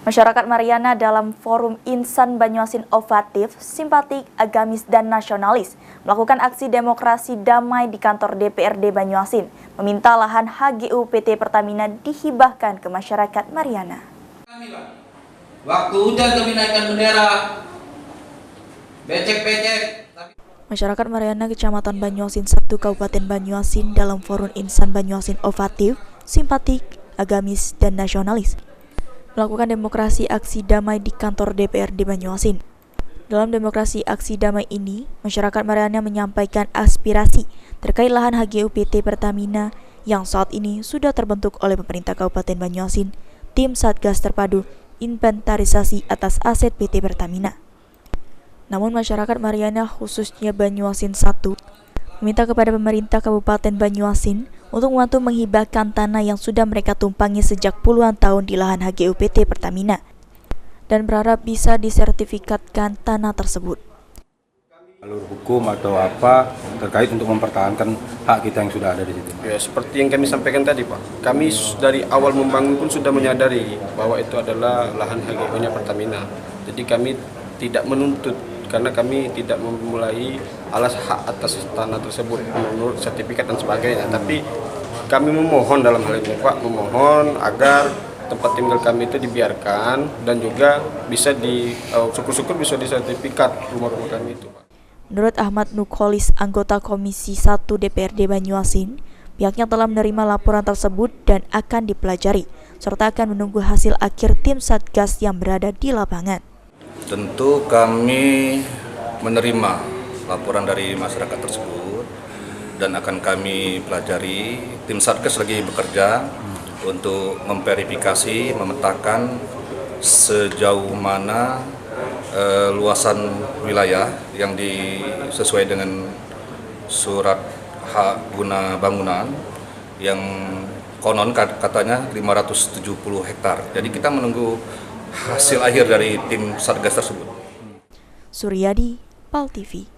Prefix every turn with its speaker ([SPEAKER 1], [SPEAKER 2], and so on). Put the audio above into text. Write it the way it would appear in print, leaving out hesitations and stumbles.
[SPEAKER 1] Masyarakat Mariana dalam forum Insan Banyuasin Ovatif, Simpatik, Agamis, dan Nasionalis melakukan aksi demokrasi damai di kantor DPRD Banyuasin, meminta lahan HGU PT Pertamina dihibahkan ke masyarakat Mariana.
[SPEAKER 2] Waktu hujan kami naikkan bendera, becek-becek.
[SPEAKER 1] Masyarakat Mariana Kecamatan Banyuasin 1 Kabupaten Banyuasin dalam forum Insan Banyuasin Ovatif, Simpatik, Agamis, dan Nasionalis melakukan demokrasi aksi damai di kantor DPRD Banyuasin. Dalam demokrasi aksi damai ini, masyarakat Mariana menyampaikan aspirasi terkait lahan HGU PT Pertamina yang saat ini sudah terbentuk oleh pemerintah Kabupaten Banyuasin, tim Satgas Terpadu Inventarisasi atas aset PT Pertamina. Namun masyarakat Mariana khususnya Banyuasin 1 meminta kepada pemerintah Kabupaten Banyuasin untuk membantu menghibahkan tanah yang sudah mereka tumpangi sejak puluhan tahun di lahan HGU PT Pertamina dan berharap bisa disertifikatkan tanah tersebut.
[SPEAKER 3] Alur hukum atau apa terkait untuk mempertahankan hak kita yang sudah ada di situ?
[SPEAKER 4] Ya, seperti yang kami sampaikan tadi, Pak. Kami dari awal membangun pun sudah menyadari bahwa itu adalah lahan HGU-nya Pertamina. Jadi kami tidak menuntut karena kami tidak memulai alas hak atas tanah tersebut menurut sertifikat dan sebagainya. Tapi kami memohon dalam hal ini, Pak, memohon agar tempat tinggal kami itu dibiarkan dan juga bisa syukur-syukur bisa disertifikat rumah-rumah kami itu, Pak.
[SPEAKER 1] Menurut Ahmad Nukholis, anggota Komisi 1 DPRD Banyuasin, pihaknya telah menerima laporan tersebut dan akan dipelajari, serta akan menunggu hasil akhir tim Satgas yang berada di lapangan.
[SPEAKER 5] Tentu kami menerima laporan dari masyarakat tersebut dan akan kami pelajari. Tim Satgas lagi bekerja untuk memverifikasi, memetakan sejauh mana luasan wilayah yang sesuai dengan surat hak guna bangunan yang konon katanya 570 hektar. Jadi kita menunggu hasil akhir dari tim Satgas tersebut.
[SPEAKER 1] Suryadi, PAL TV.